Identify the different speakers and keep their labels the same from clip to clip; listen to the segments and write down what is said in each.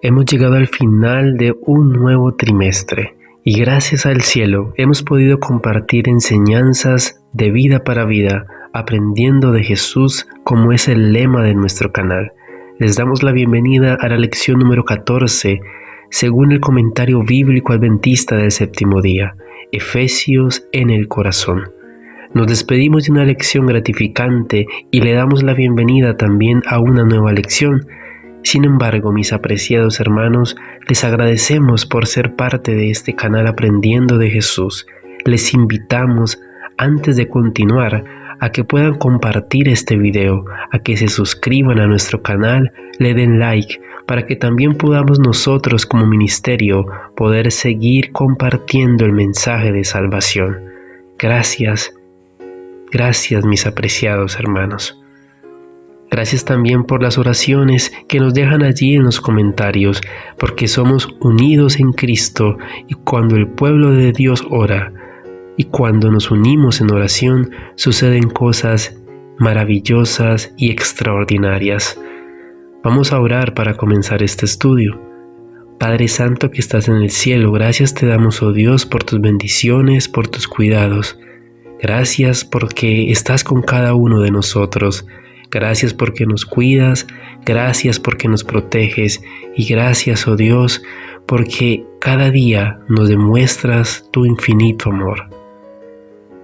Speaker 1: Hemos llegado al final de un nuevo trimestre y gracias al cielo hemos podido compartir enseñanzas de vida para vida, aprendiendo de Jesús como es el lema de nuestro canal. Les damos la bienvenida a la lección número 14, según el comentario bíblico adventista del séptimo día, Efesios en el corazón. Nos despedimos de una lección gratificante y le damos la bienvenida también a una nueva lección. Sin embargo, mis apreciados hermanos, les agradecemos por ser parte de este canal Aprendiendo de Jesús. Les invitamos, antes de continuar, a que puedan compartir este video, a que se suscriban a nuestro canal, le den like, para que también podamos nosotros como ministerio poder seguir compartiendo el mensaje de salvación. Gracias mis apreciados hermanos. Gracias también por las oraciones que nos dejan allí en los comentarios, porque somos unidos en Cristo y cuando el pueblo de Dios ora y cuando nos unimos en oración suceden cosas maravillosas y extraordinarias. Vamos a orar para comenzar este estudio. Padre Santo que estás en el cielo, gracias te damos, oh Dios, por tus bendiciones, por tus cuidados. Gracias porque estás con cada uno de nosotros. Gracias porque nos cuidas, gracias porque nos proteges y gracias, oh Dios, porque cada día nos demuestras tu infinito amor.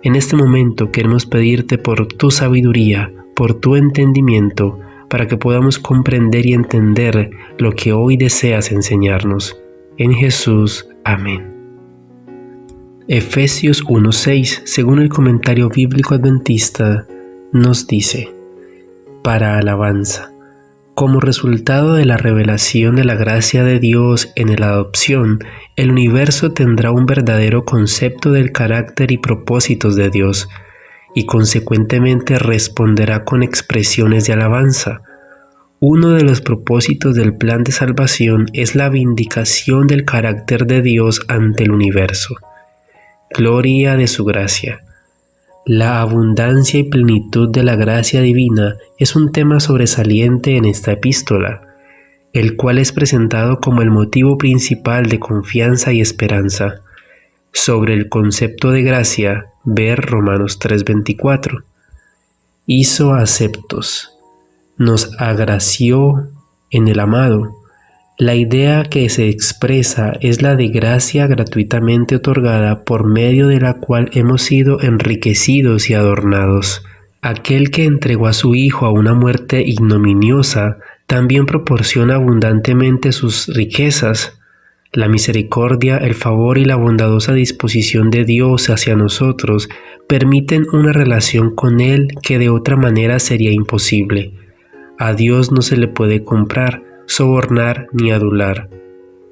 Speaker 1: En este momento queremos pedirte por tu sabiduría, por tu entendimiento, para que podamos comprender y entender lo que hoy deseas enseñarnos. En Jesús, amén. Efesios 1:6, según el comentario bíblico adventista, nos dice: para alabanza. Como resultado de la revelación de la gracia de Dios en la adopción, el universo tendrá un verdadero concepto del carácter y propósitos de Dios, y consecuentemente responderá con expresiones de alabanza. Uno de los propósitos del plan de salvación es la vindicación del carácter de Dios ante el universo. Gloria de su gracia. La abundancia y plenitud de la gracia divina es un tema sobresaliente en esta epístola, el cual es presentado como el motivo principal de confianza y esperanza. Sobre el concepto de gracia, ver Romanos 3:24. Hizo aceptos, nos agració en el amado. La idea que se expresa es la de gracia gratuitamente otorgada por medio de la cual hemos sido enriquecidos y adornados. Aquel que entregó a su Hijo a una muerte ignominiosa también proporciona abundantemente sus riquezas. La misericordia, el favor y la bondadosa disposición de Dios hacia nosotros permiten una relación con Él que de otra manera sería imposible. A Dios no se le puede comprar, sobornar ni adular.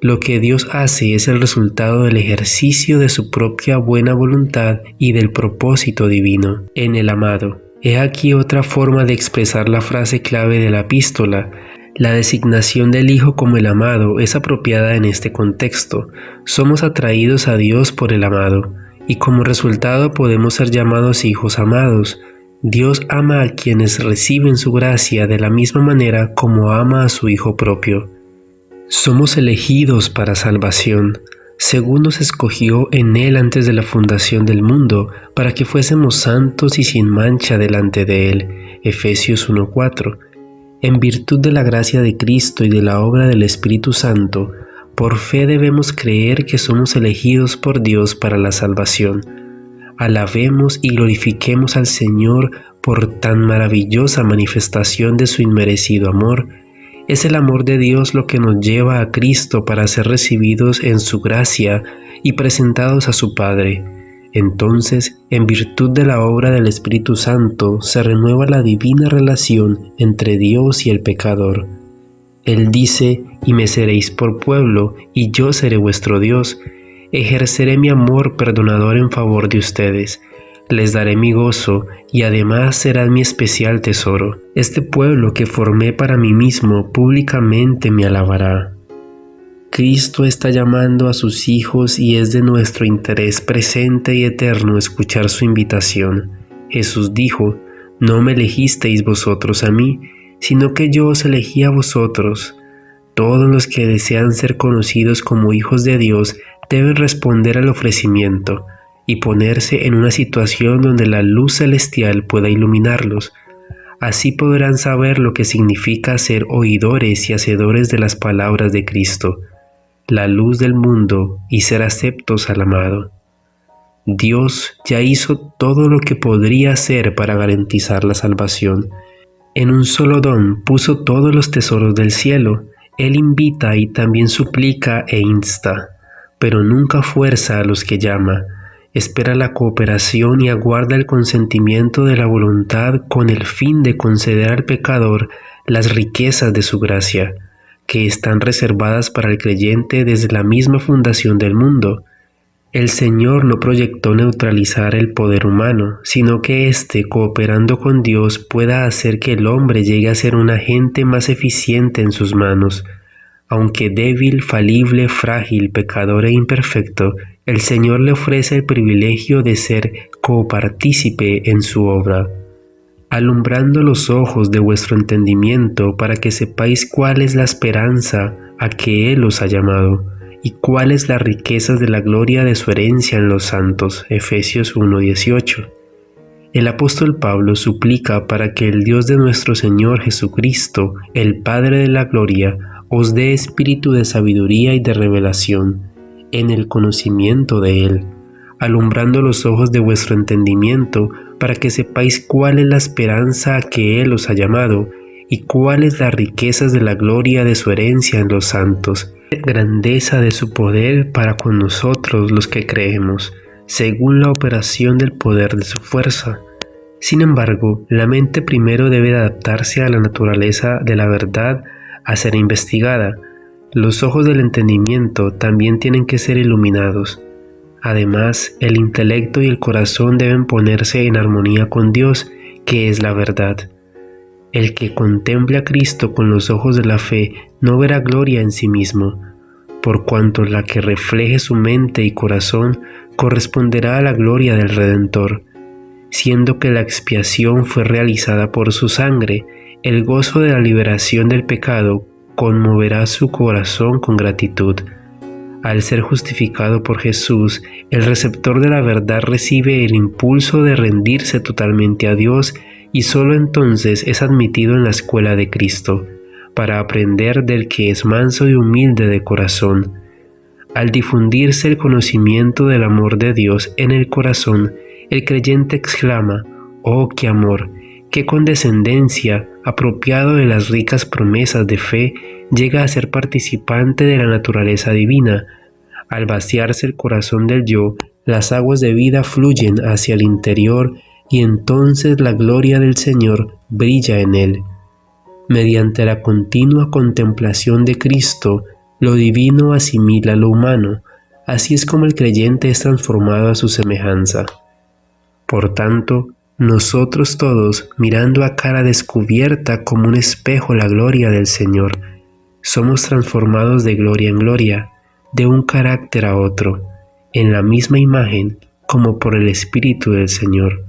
Speaker 1: Lo que Dios hace es el resultado del ejercicio de su propia buena voluntad y del propósito divino en el amado. He aquí otra forma de expresar la frase clave de la epístola. La designación del Hijo como el amado es apropiada en este contexto. Somos atraídos a Dios por el amado, y como resultado podemos ser llamados hijos amados. Dios ama a quienes reciben su gracia de la misma manera como ama a su Hijo propio. Somos elegidos para salvación, según nos escogió en Él antes de la fundación del mundo, para que fuésemos santos y sin mancha delante de Él. Efesios 1:4. En virtud de la gracia de Cristo y de la obra del Espíritu Santo, por fe debemos creer que somos elegidos por Dios para la salvación. Alabemos y glorifiquemos al Señor por tan maravillosa manifestación de su inmerecido amor. Es el amor de Dios lo que nos lleva a Cristo para ser recibidos en su gracia y presentados a su Padre. Entonces, en virtud de la obra del Espíritu Santo, se renueva la divina relación entre Dios y el pecador. Él dice: y me seréis por pueblo, y yo seré vuestro Dios. Ejerceré mi amor perdonador en favor de ustedes. Les daré mi gozo y además serán mi especial tesoro. Este pueblo que formé para mí mismo públicamente me alabará. Cristo está llamando a sus hijos y es de nuestro interés presente y eterno escuchar su invitación. Jesús dijo: no me elegisteis vosotros a mí, sino que yo os elegí a vosotros. Todos los que desean ser conocidos como hijos de Dios deben responder al ofrecimiento y ponerse en una situación donde la luz celestial pueda iluminarlos. Así podrán saber lo que significa ser oidores y hacedores de las palabras de Cristo, la luz del mundo, y ser aceptos al amado. Dios ya hizo todo lo que podría hacer para garantizar la salvación. En un solo don puso todos los tesoros del cielo. Él invita y también suplica e insta, pero nunca fuerza a los que llama. Espera la cooperación y aguarda el consentimiento de la voluntad con el fin de conceder al pecador las riquezas de su gracia, que están reservadas para el creyente desde la misma fundación del mundo. El Señor no proyectó neutralizar el poder humano, sino que éste, cooperando con Dios, pueda hacer que el hombre llegue a ser un agente más eficiente en sus manos. Aunque débil, falible, frágil, pecador e imperfecto, el Señor le ofrece el privilegio de ser copartícipe en su obra, alumbrando los ojos de vuestro entendimiento para que sepáis cuál es la esperanza a que Él os ha llamado, y cuáles las riquezas de la gloria de su herencia en los santos. Efesios 1:18. El apóstol Pablo suplica para que el Dios de nuestro Señor Jesucristo, el Padre de la gloria, os dé espíritu de sabiduría y de revelación en el conocimiento de Él, alumbrando los ojos de vuestro entendimiento para que sepáis cuál es la esperanza a que Él os ha llamado y cuáles las riquezas de la gloria de su herencia en los santos, grandeza de su poder para con nosotros los que creemos, según la operación del poder de su fuerza. Sin embargo, la mente primero debe adaptarse a la naturaleza de la verdad a ser investigada. Los ojos del entendimiento también tienen que ser iluminados. Además, el intelecto y el corazón deben ponerse en armonía con Dios, que es la verdad. El que contemple a Cristo con los ojos de la fe no verá gloria en sí mismo, por cuanto la que refleje su mente y corazón corresponderá a la gloria del Redentor. Siendo que la expiación fue realizada por su sangre, el gozo de la liberación del pecado conmoverá su corazón con gratitud. Al ser justificado por Jesús, el receptor de la verdad recibe el impulso de rendirse totalmente a Dios y solo entonces es admitido en la escuela de Cristo, para aprender del que es manso y humilde de corazón. Al difundirse el conocimiento del amor de Dios en el corazón, el creyente exclama: ¡Oh, qué amor! ¡Qué condescendencia! Apropiado de las ricas promesas de fe, llega a ser participante de la naturaleza divina. Al vaciarse el corazón del yo, las aguas de vida fluyen hacia el interior y entonces la gloria del Señor brilla en él. Mediante la continua contemplación de Cristo, lo divino asimila lo humano. Así es como el creyente es transformado a su semejanza. Por tanto, nosotros todos, mirando a cara descubierta como un espejo la gloria del Señor, somos transformados de gloria en gloria, de un carácter a otro, en la misma imagen como por el Espíritu del Señor.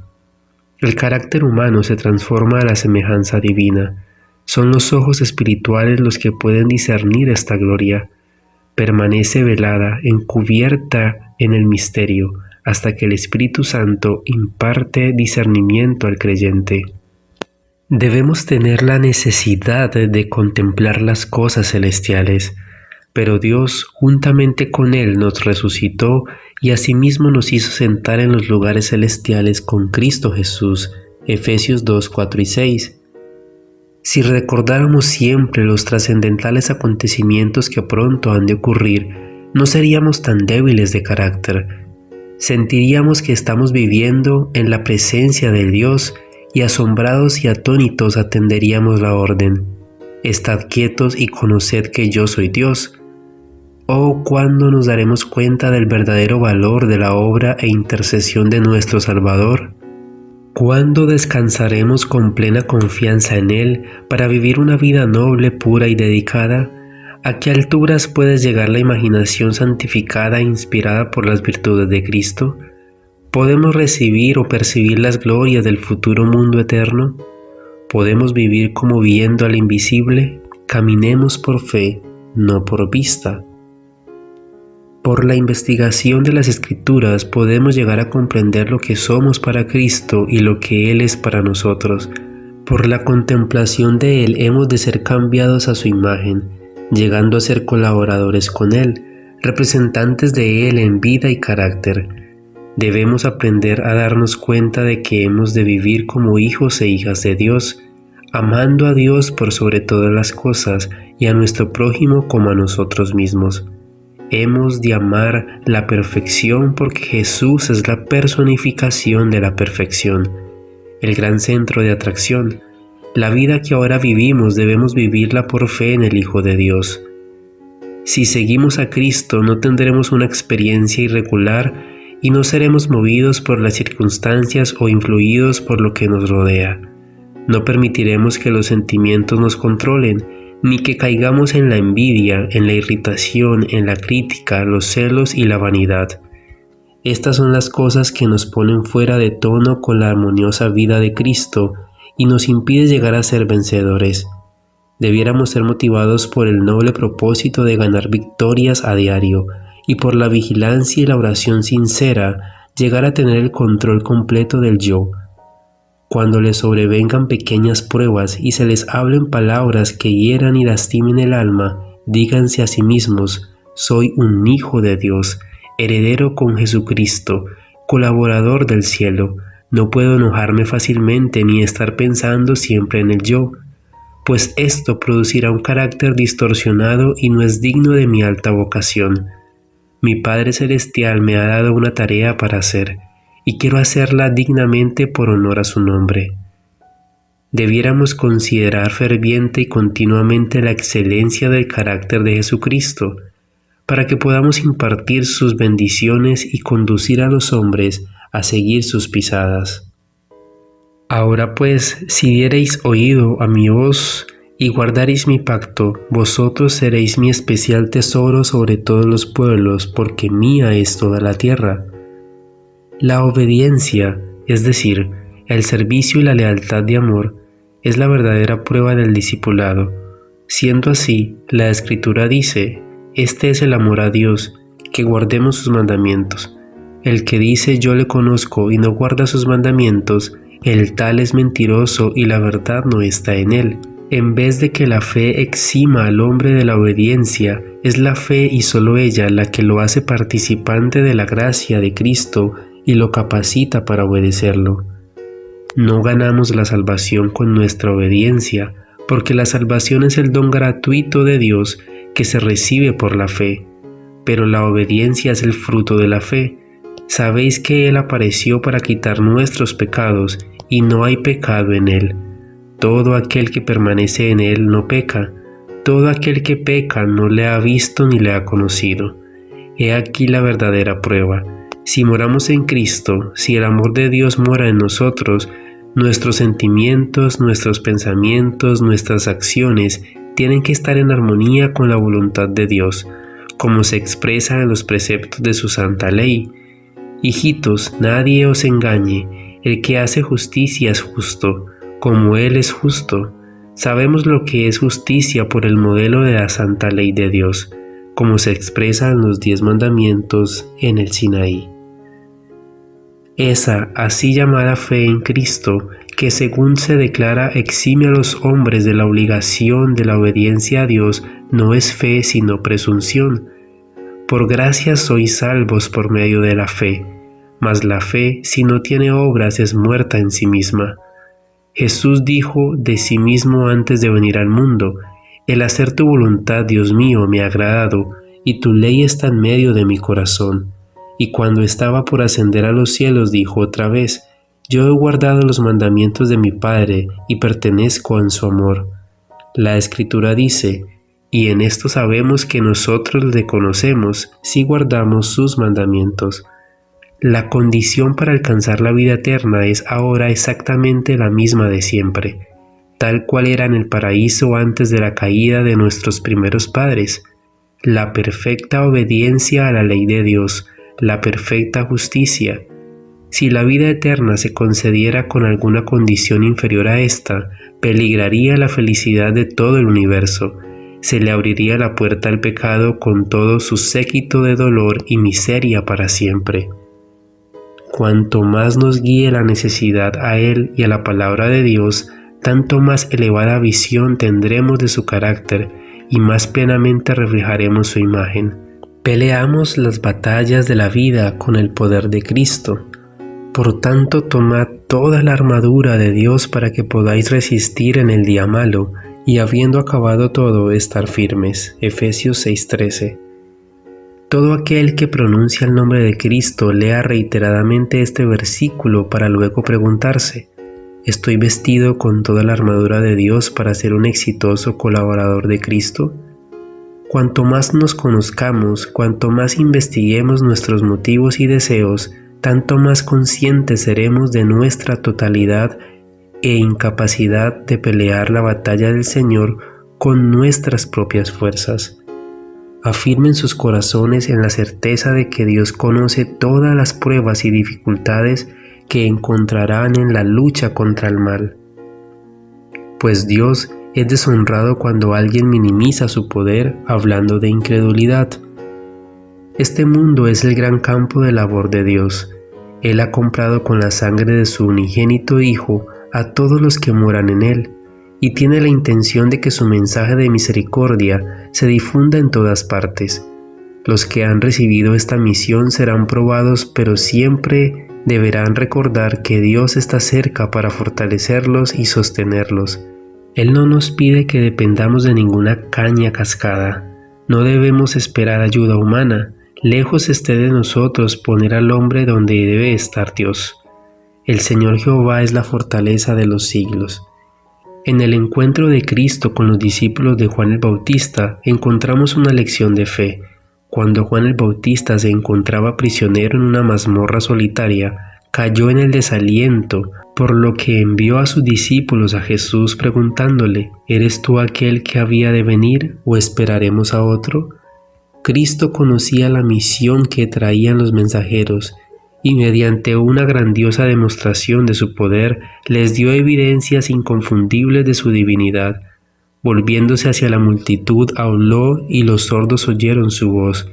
Speaker 1: El carácter humano se transforma a la semejanza divina. Son los ojos espirituales los que pueden discernir esta gloria. Permanece velada, encubierta en el misterio, hasta que el Espíritu Santo imparte discernimiento al creyente. Debemos tener la necesidad de contemplar las cosas celestiales, pero Dios juntamente con Él nos resucitó y asimismo nos hizo sentar en los lugares celestiales con Cristo Jesús. Efesios 2, 4 y 6. Si recordáramos siempre los trascendentales acontecimientos que pronto han de ocurrir, no seríamos tan débiles de carácter. Sentiríamos que estamos viviendo en la presencia de Dios y asombrados y atónitos atenderíamos la orden: estad quietos y conoced que yo soy Dios. Oh, ¿cuándo nos daremos cuenta del verdadero valor de la obra e intercesión de nuestro Salvador? ¿Cuándo descansaremos con plena confianza en Él para vivir una vida noble, pura y dedicada? ¿A qué alturas puede llegar la imaginación santificada e inspirada por las virtudes de Cristo? ¿Podemos recibir o percibir las glorias del futuro mundo eterno? ¿Podemos vivir como viendo al invisible? Caminemos por fe, no por vista. Por la investigación de las Escrituras podemos llegar a comprender lo que somos para Cristo y lo que Él es para nosotros. Por la contemplación de Él hemos de ser cambiados a su imagen, llegando a ser colaboradores con Él, representantes de Él en vida y carácter. Debemos aprender a darnos cuenta de que hemos de vivir como hijos e hijas de Dios, amando a Dios por sobre todas las cosas y a nuestro prójimo como a nosotros mismos. Hemos de amar la perfección porque Jesús es la personificación de la perfección, el gran centro de atracción. La vida que ahora vivimos debemos vivirla por fe en el Hijo de Dios. Si seguimos a Cristo no tendremos una experiencia irregular y no seremos movidos por las circunstancias o influidos por lo que nos rodea. No permitiremos que los sentimientos nos controlen, ni que caigamos en la envidia, en la irritación, en la crítica, los celos y la vanidad. Estas son las cosas que nos ponen fuera de tono con la armoniosa vida de Cristo y nos impide llegar a ser vencedores. Debiéramos ser motivados por el noble propósito de ganar victorias a diario y por la vigilancia y la oración sincera llegar a tener el control completo del yo. Cuando les sobrevengan pequeñas pruebas y se les hablen palabras que hieran y lastimen el alma, díganse a sí mismos: soy un hijo de Dios, heredero con Jesucristo, colaborador del cielo. No puedo enojarme fácilmente ni estar pensando siempre en el yo, pues esto producirá un carácter distorsionado y no es digno de mi alta vocación. Mi Padre Celestial me ha dado una tarea para hacer, y quiero hacerla dignamente por honor a su nombre. Debiéramos considerar ferviente y continuamente la excelencia del carácter de Jesucristo, para que podamos impartir sus bendiciones y conducir a los hombres a seguir sus pisadas. Ahora pues, si diereis oído a mi voz y guardareis mi pacto, vosotros seréis mi especial tesoro sobre todos los pueblos, porque mía es toda la tierra. La obediencia, es decir, el servicio y la lealtad de amor, es la verdadera prueba del discipulado. Siendo así, la Escritura dice: este es el amor a Dios, que guardemos sus mandamientos. El que dice yo le conozco y no guarda sus mandamientos, el tal es mentiroso y la verdad no está en él. En vez de que la fe exima al hombre de la obediencia, es la fe y solo ella la que lo hace participante de la gracia de Cristo y lo capacita para obedecerlo. No ganamos la salvación con nuestra obediencia, porque la salvación es el don gratuito de Dios que se recibe por la fe, pero la obediencia es el fruto de la fe. Sabéis que Él apareció para quitar nuestros pecados, y no hay pecado en Él. Todo aquel que permanece en Él no peca. Todo aquel que peca no le ha visto ni le ha conocido. He aquí la verdadera prueba. Si moramos en Cristo, si el amor de Dios mora en nosotros, nuestros sentimientos, nuestros pensamientos, nuestras acciones tienen que estar en armonía con la voluntad de Dios, como se expresa en los preceptos de su santa ley. Hijitos, nadie os engañe, el que hace justicia es justo, como Él es justo. Sabemos lo que es justicia por el modelo de la santa ley de Dios, como se expresa en los 10 mandamientos en el Sinaí. Esa así llamada fe en Cristo, que según se declara exime a los hombres de la obligación de la obediencia a Dios, no es fe sino presunción. Por gracia sois salvos por medio de la fe, mas la fe, si no tiene obras, es muerta en sí misma. Jesús dijo de sí mismo antes de venir al mundo: el hacer tu voluntad, Dios mío, me ha agradado, y tu ley está en medio de mi corazón. Y cuando estaba por ascender a los cielos, dijo otra vez: yo he guardado los mandamientos de mi Padre, y pertenezco en su amor. La Escritura dice: y en esto sabemos que nosotros le conocemos, si guardamos sus mandamientos. La condición para alcanzar la vida eterna es ahora exactamente la misma de siempre, tal cual era en el paraíso antes de la caída de nuestros primeros padres: la perfecta obediencia a la ley de Dios, la perfecta justicia. Si la vida eterna se concediera con alguna condición inferior a esta, peligraría la felicidad de todo el universo. se le abriría la puerta al pecado con todo su séquito de dolor y miseria para siempre. Cuanto más nos guíe la necesidad a Él y a la palabra de Dios, tanto más elevada visión tendremos de su carácter y más plenamente reflejaremos su imagen. Peleamos las batallas de la vida con el poder de Cristo. Por tanto, tomad toda la armadura de Dios para que podáis resistir en el día malo y habiendo acabado todo, estar firmes. Efesios 6:13. Todo aquel que pronuncia el nombre de Cristo lea reiteradamente este versículo para luego preguntarse: ¿estoy vestido con toda la armadura de Dios para ser un exitoso colaborador de Cristo? Cuanto más nos conozcamos, cuanto más investiguemos nuestros motivos y deseos, tanto más conscientes seremos de nuestra totalidad e incapacidad de pelear la batalla del Señor con nuestras propias fuerzas. Afirmen sus corazones en la certeza de que Dios conoce todas las pruebas y dificultades que encontrarán en la lucha contra el mal. Pues Dios es deshonrado cuando alguien minimiza su poder hablando de incredulidad. Este mundo es el gran campo de labor de Dios. Él ha comprado con la sangre de su unigénito Hijo a todos los que moran en Él, y tiene la intención de que su mensaje de misericordia se difunda en todas partes. Los que han recibido esta misión serán probados, pero siempre deberán recordar que Dios está cerca para fortalecerlos y sostenerlos. Él no nos pide que dependamos de ninguna caña cascada. No debemos esperar ayuda humana. Lejos esté de nosotros poner al hombre donde debe estar Dios. El Señor Jehová es la fortaleza de los siglos. En el encuentro de Cristo con los discípulos de Juan el Bautista encontramos una lección de fe. Cuando Juan el Bautista se encontraba prisionero en una mazmorra solitaria, cayó en el desaliento, por lo que envió a sus discípulos a Jesús preguntándole: ¿eres tú aquel que había de venir o esperaremos a otro? Cristo conocía la misión que traían los mensajeros y mediante una grandiosa demostración de su poder les dio evidencias inconfundibles de su divinidad. Volviéndose hacia la multitud habló y los sordos oyeron su voz.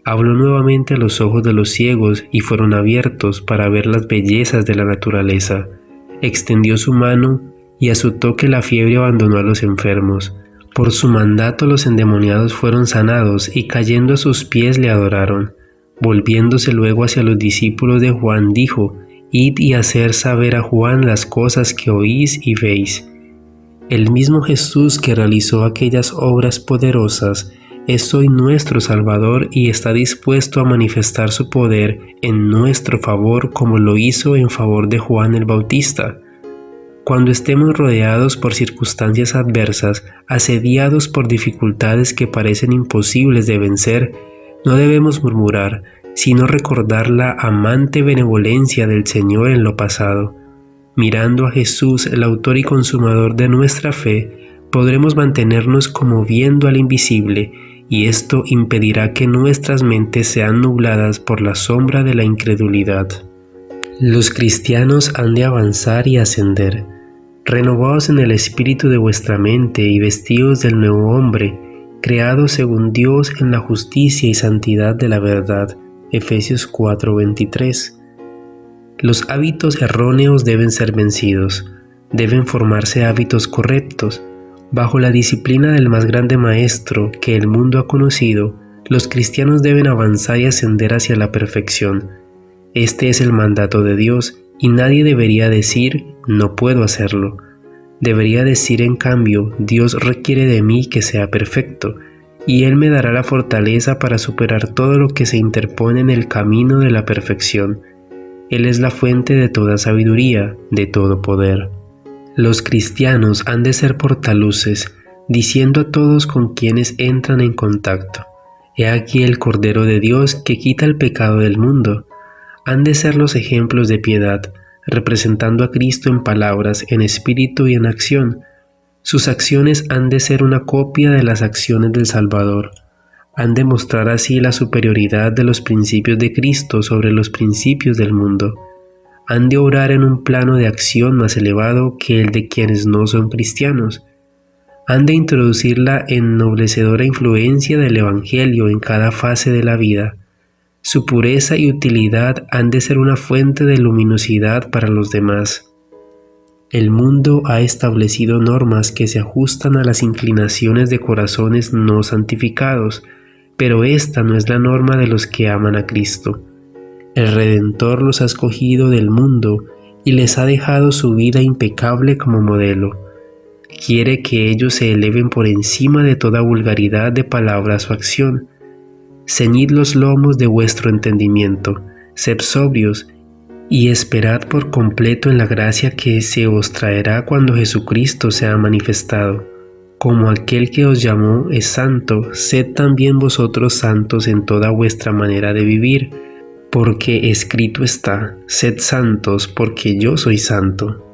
Speaker 1: Habló nuevamente a los ojos de los ciegos y fueron abiertos para ver las bellezas de la naturaleza. Extendió su mano y a su toque la fiebre abandonó a los enfermos. Por su mandato los endemoniados fueron sanados y cayendo a sus pies le adoraron. Volviéndose luego hacia los discípulos de Juan dijo: Id y hacer saber a Juan las cosas que oís y veis. El mismo Jesús que realizó aquellas obras poderosas es hoy nuestro Salvador y está dispuesto a manifestar su poder en nuestro favor como lo hizo en favor de Juan el Bautista. Cuando estemos rodeados por circunstancias adversas, asediados por dificultades que parecen imposibles de vencer, no debemos murmurar, sino recordar la amante benevolencia del Señor en lo pasado. Mirando a Jesús, el autor y consumador de nuestra fe, podremos mantenernos como viendo al invisible, y esto impedirá que nuestras mentes sean nubladas por la sombra de la incredulidad. Los cristianos han de avanzar y ascender. Renovaos en el espíritu de vuestra mente y vestidos del nuevo hombre, creado según Dios en la justicia y santidad de la verdad. Efesios 4:23. Los hábitos erróneos deben ser vencidos. Deben formarse hábitos correctos. Bajo la disciplina del más grande maestro que el mundo ha conocido, los cristianos deben avanzar y ascender hacia la perfección. Este es el mandato de Dios y nadie debería decir: no puedo hacerlo. Debería decir en cambio: Dios requiere de mí que sea perfecto, y Él me dará la fortaleza para superar todo lo que se interpone en el camino de la perfección. Él es la fuente de toda sabiduría, de todo poder. Los cristianos han de ser portaluces, diciendo a todos con quienes entran en contacto: He aquí el Cordero de Dios que quita el pecado del mundo. Han de ser los ejemplos de piedad, representando a Cristo en palabras, en espíritu y en acción. Sus acciones han de ser una copia de las acciones del Salvador. Han de mostrar así la superioridad de los principios de Cristo sobre los principios del mundo. Han de obrar en un plano de acción más elevado que el de quienes no son cristianos. Han de introducir la ennoblecedora influencia del Evangelio en cada fase de la vida. Su pureza y utilidad han de ser una fuente de luminosidad para los demás. El mundo ha establecido normas que se ajustan a las inclinaciones de corazones no santificados, pero esta no es la norma de los que aman a Cristo. El Redentor los ha escogido del mundo y les ha dejado su vida impecable como modelo. Quiere que ellos se eleven por encima de toda vulgaridad de palabras o acción. Ceñid los lomos de vuestro entendimiento, sed sobrios, y esperad por completo en la gracia que se os traerá cuando Jesucristo sea manifestado. Como aquel que os llamó es santo, sed también vosotros santos en toda vuestra manera de vivir, porque escrito está, sed santos, porque yo soy santo.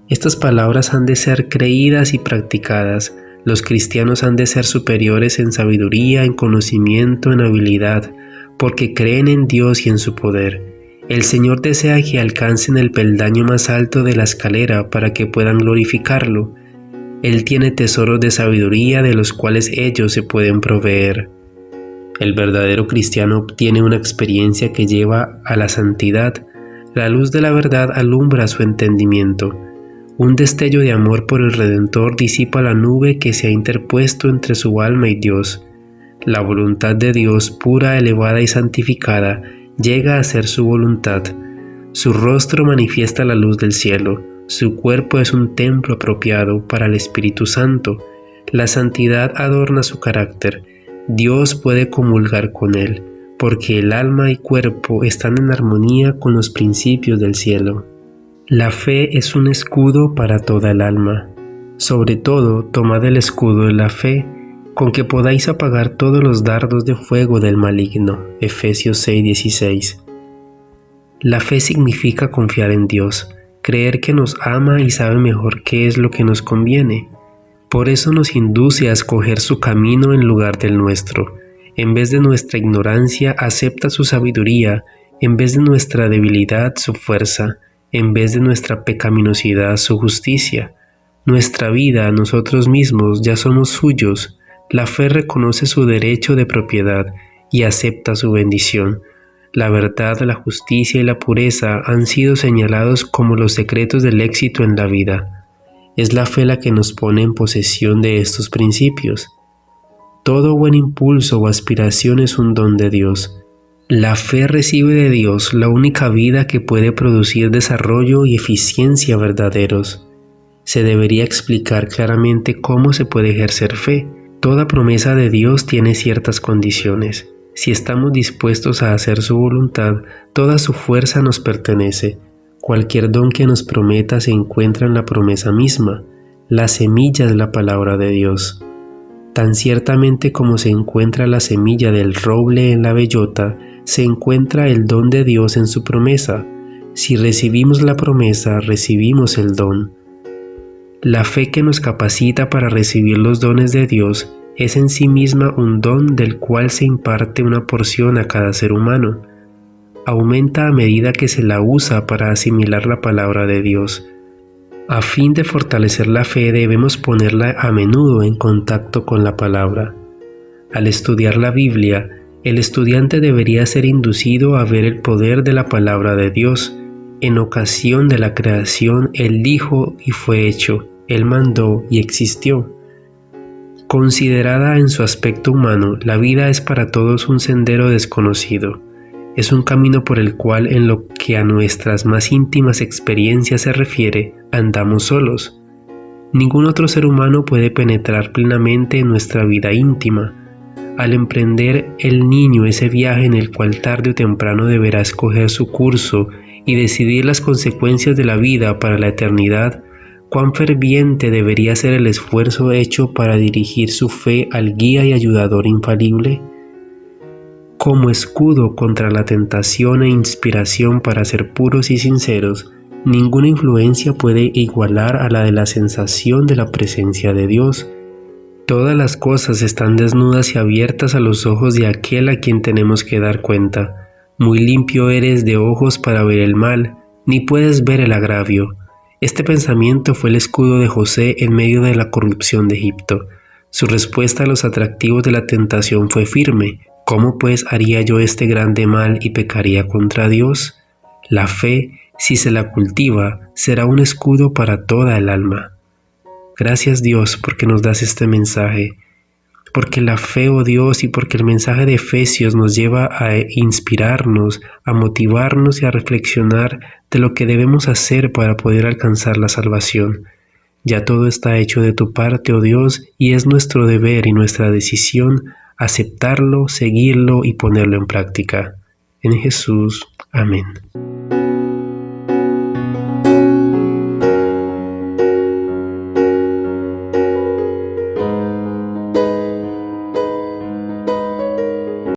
Speaker 1: Estas palabras han de ser creídas y practicadas. Los cristianos han de ser superiores en sabiduría, en conocimiento, en habilidad, porque creen en Dios y en su poder. El Señor desea que alcancen el peldaño más alto de la escalera para que puedan glorificarlo. Él tiene tesoros de sabiduría de los cuales ellos se pueden proveer. El verdadero cristiano obtiene una experiencia que lleva a la santidad. La luz de la verdad alumbra su entendimiento. Un destello de amor por el Redentor disipa la nube que se ha interpuesto entre su alma y Dios. La voluntad de Dios, pura, elevada y santificada, llega a ser su voluntad. Su rostro manifiesta la luz del cielo. Su cuerpo es un templo apropiado para el Espíritu Santo. La santidad adorna su carácter. Dios puede comulgar con él, porque el alma y cuerpo están en armonía con los principios del cielo. La fe es un escudo para toda el alma. Sobre todo, tomad el escudo de la fe, con que podáis apagar todos los dardos de fuego del maligno. Efesios 6:16. La fe significa confiar en Dios, creer que nos ama y sabe mejor qué es lo que nos conviene. Por eso nos induce a escoger su camino en lugar del nuestro. En vez de nuestra ignorancia, acepta su sabiduría, en vez de nuestra debilidad, su fuerza, en vez de nuestra pecaminosidad, su justicia. Nuestra vida, nosotros mismos, ya somos suyos. La fe reconoce su derecho de propiedad y acepta su bendición. La verdad, la justicia y la pureza han sido señalados como los secretos del éxito en la vida. Es la fe la que nos pone en posesión de estos principios. Todo buen impulso o aspiración es un don de Dios. La fe recibe de Dios la única vida que puede producir desarrollo y eficiencia verdaderos. Se debería explicar claramente cómo se puede ejercer fe. Toda promesa de Dios tiene ciertas condiciones. Si estamos dispuestos a hacer su voluntad, toda su fuerza nos pertenece. Cualquier don que nos prometa se encuentra en la promesa misma. La semilla es la palabra de Dios. Tan ciertamente como se encuentra la semilla del roble en la bellota, se encuentra el don de Dios en su promesa. Si recibimos la promesa, recibimos el don. La fe que nos capacita para recibir los dones de Dios es en sí misma un don del cual se imparte una porción a cada ser humano. Aumenta a medida que se la usa para asimilar la palabra de Dios. A fin de fortalecer la fe debemos ponerla a menudo en contacto con la palabra. Al estudiar la Biblia, el estudiante debería ser inducido a ver el poder de la palabra de Dios. En ocasión de la creación, Él dijo y fue hecho, Él mandó y existió. Considerada en su aspecto humano, la vida es para todos un sendero desconocido. Es un camino por el cual, en lo que a nuestras más íntimas experiencias se refiere, andamos solos. Ningún otro ser humano puede penetrar plenamente en nuestra vida íntima. Al emprender el niño ese viaje en el cual tarde o temprano deberá escoger su curso y decidir las consecuencias de la vida para la eternidad, cuán ferviente debería ser el esfuerzo hecho para dirigir su fe al guía y ayudador infalible. Como escudo contra la tentación e inspiración para ser puros y sinceros, ninguna influencia puede igualar a la de la sensación de la presencia de Dios. Todas las cosas están desnudas y abiertas a los ojos de aquel a quien tenemos que dar cuenta. Muy limpio eres de ojos para ver el mal, ni puedes ver el agravio. Este pensamiento fue el escudo de José en medio de la corrupción de Egipto. Su respuesta a los atractivos de la tentación fue firme. ¿Cómo pues haría yo este grande mal y pecaría contra Dios? La fe, si se la cultiva, será un escudo para toda el alma. Gracias Dios porque nos das este mensaje, porque la fe, oh Dios, y porque el mensaje de Efesios nos lleva a inspirarnos, a motivarnos y a reflexionar de lo que debemos hacer para poder alcanzar la salvación. Ya todo está hecho de tu parte, oh Dios, y es nuestro deber y nuestra decisión aceptarlo, seguirlo y ponerlo en práctica. En Jesús. Amén.